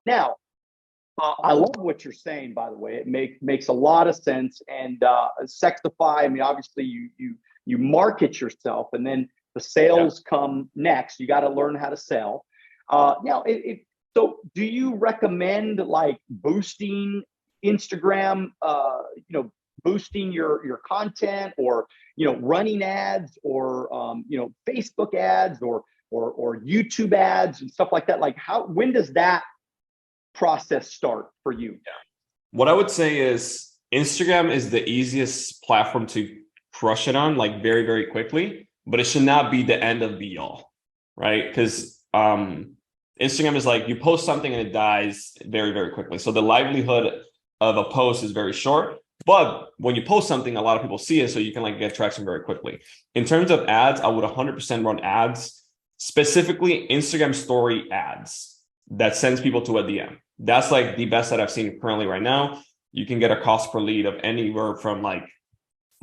Now, I love what you're saying, by the way. It makes a lot of sense. And Sexify, I mean, obviously you market yourself, and then the sales come next. You got to learn how to sell. Now, so do you recommend like boosting Instagram, boosting your content, or, running ads, or, Facebook ads, or YouTube ads and stuff like that? Like when does that process start for you? Yeah. What I would say is Instagram is the easiest platform to crush it on, like very, very quickly, but it should not be the end of be all, right? Because Instagram is like you post something and it dies very, very quickly. So the livelihood of a post is very short, but when you post something, a lot of people see it, so you can like get traction very quickly. In terms of ads, I would 100% run ads, specifically Instagram story ads that sends people to a DM. That's like the best that I've seen currently right now. You can get a cost per lead of anywhere from like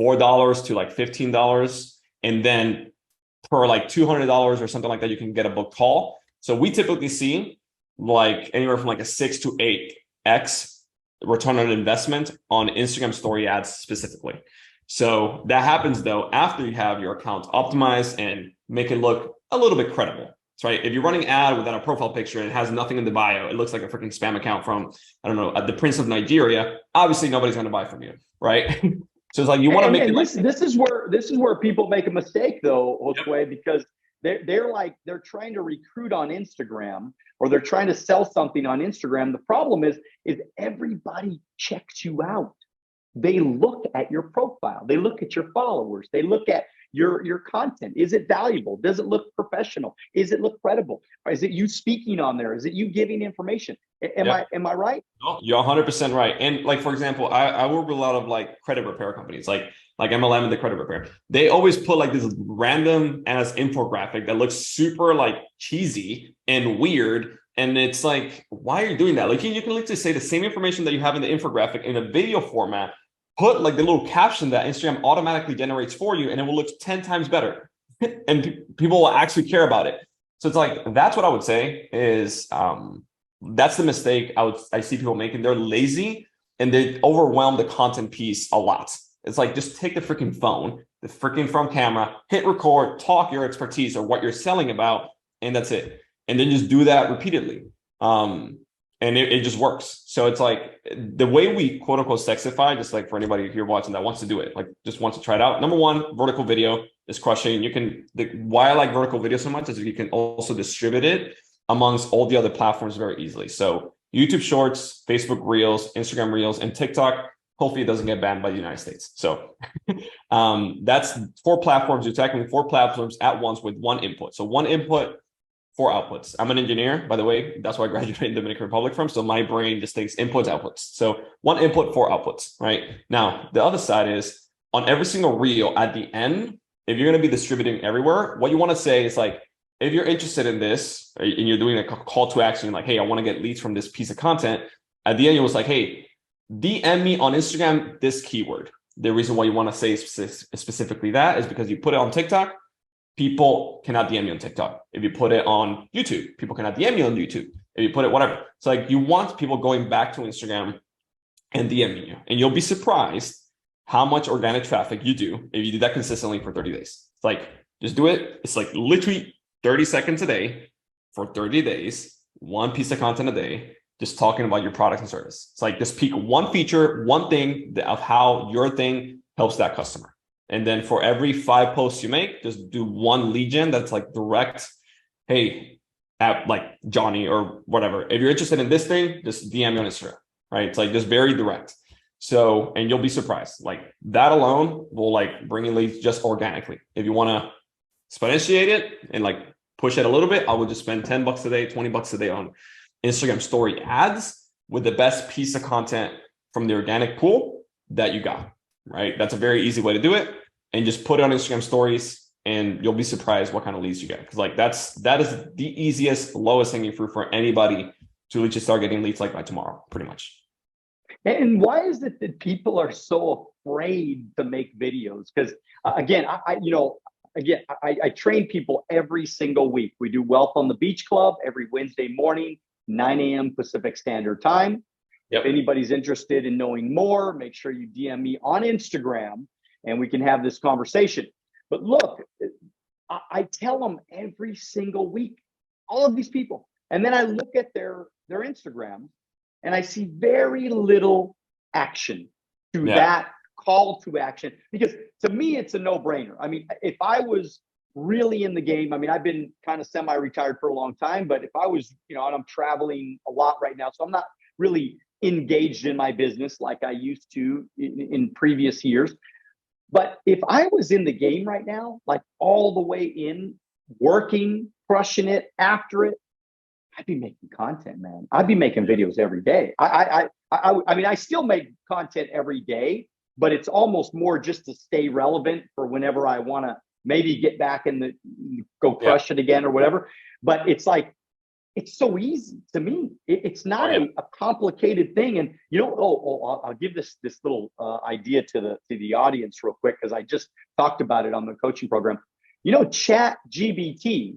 $4 to like $15. And then per like $200 or something like that, you can get a book call. So we typically see like anywhere from like a 6 to 8x return on investment on Instagram story ads specifically. So that happens though after you have your account optimized and make it look a little bit credible. Right? If you're running ad without a profile picture and it has nothing in the bio, it looks like a freaking spam account from, I don't know, the Prince of Nigeria. Obviously, nobody's going to buy from you, right? So it's like you want to make it. This is where people make a mistake, though, Josue, because they're trying to recruit on Instagram, or they're trying to sell something on Instagram. The problem is everybody checks you out. They look at your profile. They look at your followers. They look at your content. Is it valuable? Does it look professional? Is it look credible? Or is it you speaking on there? Is it you giving information? Am I right? No, you're 100% right. And like, for example, I work with a lot of like credit repair companies, like MLM and the credit repair. They always put like this random ass infographic that looks super like cheesy and weird. And it's like, why are you doing that? Like you can literally say the same information that you have in the infographic in a video format, put like the little caption that Instagram automatically generates for you, and it will look 10 times better. And people will actually care about it. So it's like, that's what I would say is, that's the mistake I see people making. They're lazy and they overwhelm the content piece a lot. It's like, just take the freaking phone camera, hit record, talk your expertise or what you're selling about, and that's it. And then just do that repeatedly. And it just works. So it's like the way we quote unquote sexify, just like for anybody here watching that wants to do it, like just wants to try it out. Number one, vertical video is crushing. Why I like vertical video so much is you can also distribute it amongst all the other platforms very easily. So YouTube Shorts, Facebook Reels, Instagram Reels, and TikTok. Hopefully it doesn't get banned by the United States. So that's 4 platforms. You're tackling 4 platforms at once with one input. So one input, 4 outputs. I'm an engineer, by the way. That's where I graduated in the Dominican Republic from. So my brain just takes inputs, outputs. So one input, 4 outputs, right? Now, the other side is on every single reel at the end, if you're going to be distributing everywhere, what you want to say is like, if you're interested in this and you're doing a call to action, like, hey, I want to get leads from this piece of content. At the end, it was like, hey, DM me on Instagram this keyword. The reason why you want to say specifically that is because you put it on TikTok, people cannot DM you on TikTok. If you put it on YouTube, people cannot DM you on YouTube. If you put it, whatever. So like you want people going back to Instagram and DMing you. And you'll be surprised how much organic traffic you do if you do that consistently for 30 days. It's like, just do it. It's like literally 30 seconds a day for 30 days, one piece of content a day, just talking about your product and service. It's like just pick one feature, one thing of how your thing helps that customer. And then for every 5 posts you make, just do one lead gen that's like direct, hey, at like Johnny or whatever. If you're interested in this thing, just DM me on Instagram, right? It's like just very direct. So, and you'll be surprised. Like that alone will like bring in leads just organically. If you want to exponentiate it and like push it a little bit, I would just spend $10 a day, $20 a day on Instagram story ads with the best piece of content from the organic pool that you got, right? That's a very easy way to do it. And just put it on Instagram stories and you'll be surprised what kind of leads you get. Cause like that is the easiest, lowest hanging fruit for anybody to really just start getting leads like by tomorrow, pretty much. And why is it that people are so afraid to make videos? Because again, I train people every single week. We do Wealth on the Beach Club every Wednesday morning. 9 a.m. Pacific Standard Time. Yep. If anybody's interested in knowing more, make sure you DM me on Instagram and we can have this conversation. But look, I tell them every single week, all of these people, and then I look at their Instagram and I see very little action to that call to action, because to me, it's a no-brainer. I mean, if I was really in the game, I mean, I've been kind of semi-retired for a long time, but if I was, and I'm traveling a lot right now, so I'm not really engaged in my business like I used to in previous years. But if I was in the game right now, like all the way in, working, crushing it, after it, I'd be making content, man. I'd be making videos every day. I mean, I still make content every day, but it's almost more just to stay relevant for whenever I want to maybe get back and go crush it again or whatever. But it's like, it's so easy to me. It's not a complicated thing. And I'll give this little idea to the audience real quick, because I just talked about it on the coaching program. ChatGPT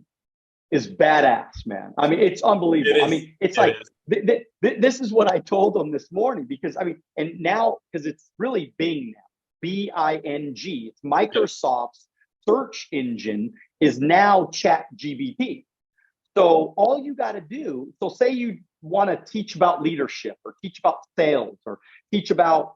is badass, man. I mean, it's unbelievable. I mean, it's like this is what I told them this morning, because I mean, and now because it's really Bing now, Bing. It's Microsoft's search engine is now ChatGPT. So all you got to do, so say you want to teach about leadership or teach about sales or teach about,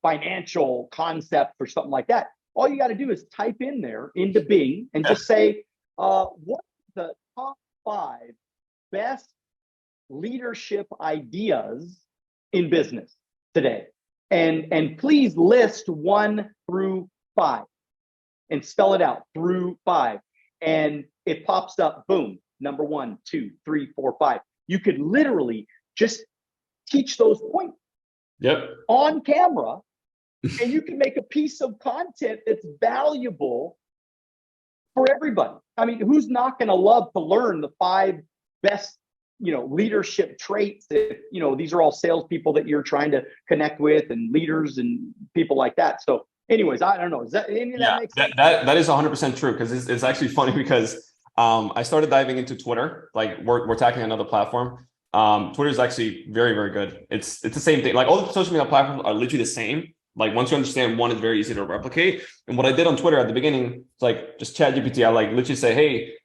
financial concepts or something like that. All you got to do is type in there into Bing and just say, what are the top 5 best leadership ideas in business today? And please list 1 through 5 and spell it out through 5. And it pops up, boom. Number 1, 2, 3, 4, 5. You could literally just teach those points on camera, and you can make a piece of content that's valuable for everybody. I mean, who's not going to love to learn the 5 best, leadership traits that, these are all salespeople that you're trying to connect with, and leaders and people like that. So anyways, I don't know. Is that any of that makes sense? That is 100% true, because it's actually funny because I started diving into Twitter. Like we're tackling another platform. Twitter is actually very, very good. It's the same thing. Like all the social media platforms are literally the same. Like once you understand one, it's very easy to replicate. And what I did on Twitter at the beginning, it's like just ChatGPT. I like literally say, hey,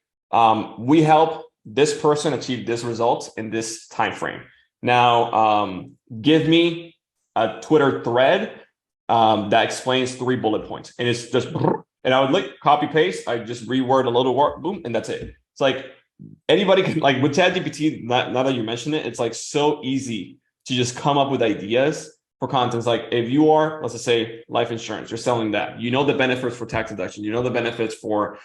we help this person achieve this result in this time frame. Now, give me a Twitter thread that explains 3 bullet points, and it's just. And I would copy paste. I just reword a little word, boom, and that's it. It's like anybody can, like with ChatGPT. Now that you mention it, it's like so easy to just come up with ideas for content. It's like if you are, let's just say, life insurance, you're selling that. You know the benefits for tax deduction. You know the benefits for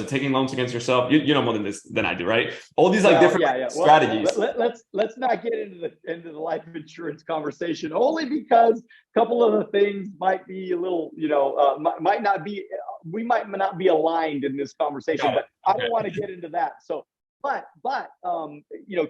taking loans against yourself. You know more than I do, right? All these different strategies. Well, let's not get into the life insurance conversation, only because a couple of the things might be a little, might not be. We might not be aligned in this conversation, but I don't want to get into that. So, but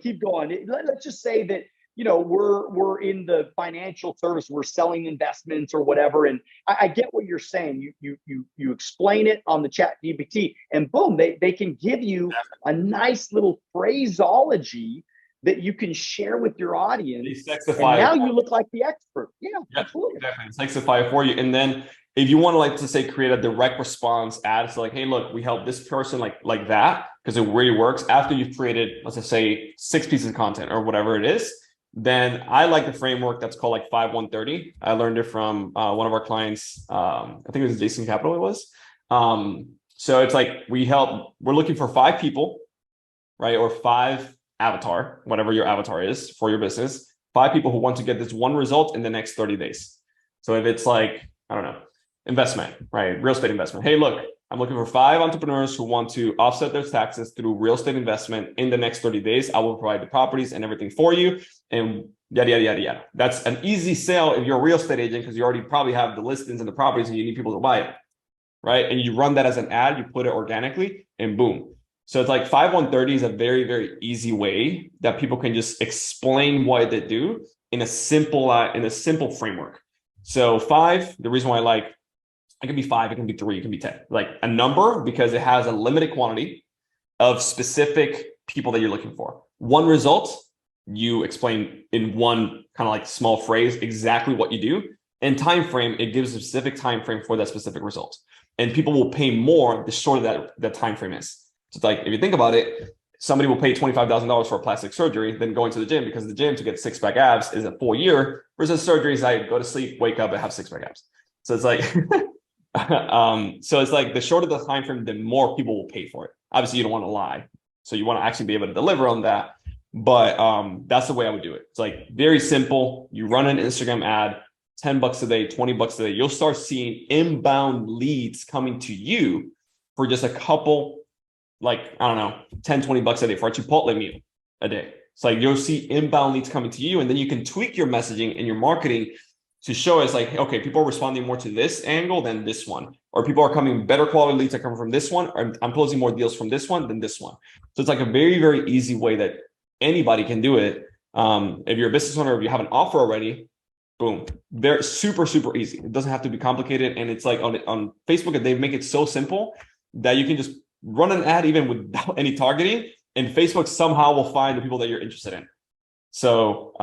keep going. Let's just say that, we're in the financial service, we're selling investments or whatever. And I get what you're saying. You explain it on the ChatGPT, and boom, they can give you a nice little phraseology that you can share with your audience. And now you look like the expert. Yeah, absolutely. Definitely. Sexify it for you. And then if you want to create a direct response ad, so like, hey, look, we help this person like that, because it really works. After you've created, let's just say 6 pieces of content or whatever it is, then I like the framework that's called 5-1-30. I learned it from one of our clients. I think it was Jason Capital. It was. So it's like we're looking for 5 people, right? Or 5 avatar, whatever your avatar is for your business, 5 people who want to get this one result in the next 30 days. So if it's like, I don't know, investment, right? Real estate investment. Hey, look, I'm looking for 5 entrepreneurs who want to offset their taxes through real estate investment in the next 30 days. I will provide the properties and everything for you, and yada, yada, yada, yada. That's an easy sale if you're a real estate agent, because you already probably have the listings and the properties and you need people to buy it, right? And you run that as an ad, you put it organically, and boom. So it's like 5-1-30 is a very, very easy way that people can just explain what they do in a simple framework. So 5, the reason why it can be 5, it can be 3, it can be 10, like a number, because it has a limited quantity of specific people that you're looking for. 1 result you explain in one kind of like small phrase exactly what you do. And time frame, it gives a specific time frame for that specific result. And people will pay more the shorter that time frame is. So it's like, if you think about it, somebody will pay $25,000 for a plastic surgery than going to the gym, because the gym to get six-pack abs is a full year, versus surgery is I go to sleep, wake up, and have six-pack abs. So it's like, so it's like the shorter the time frame, the more people will pay for it. Obviously, you don't want to lie, so you want to actually be able to deliver on that. But that's the way I would do it. It's like very simple. You run an Instagram ad, $10 a day, $20 a day. You'll start seeing inbound leads coming to you for just a couple, like, I don't know, 10, $20 a day for a Chipotle meal a day. It's like you'll see inbound leads coming to you, and then you can tweak your messaging and your marketing to show us like, okay, people are responding more to this angle than this one, or people are coming, better quality leads are coming from this one, or I'm closing more deals from this one than this one. So it's like a very, very easy way that anybody can do it. If you're a business owner, if you have an offer already, boom, they're super, super easy. It doesn't have to be complicated. And it's like on Facebook, they make it so simple that you can just run an ad even without any targeting, and Facebook somehow will find the people that you're interested in. So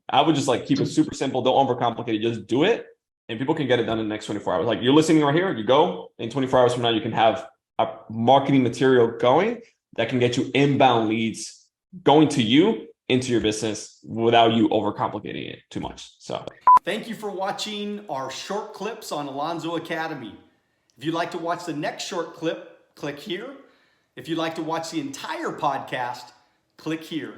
I would just like keep it super simple. Don't overcomplicate it. Just do it, and people can get it done in the next 24 hours. Like you're listening right here, you go in 24 hours from now, you can have a marketing material going that can get you inbound leads going to you into your business without you overcomplicating it too much. So thank you for watching our short clips on Alonzo Academy. If you'd like to watch the next short clip, click here. If you'd like to watch the entire podcast, click here.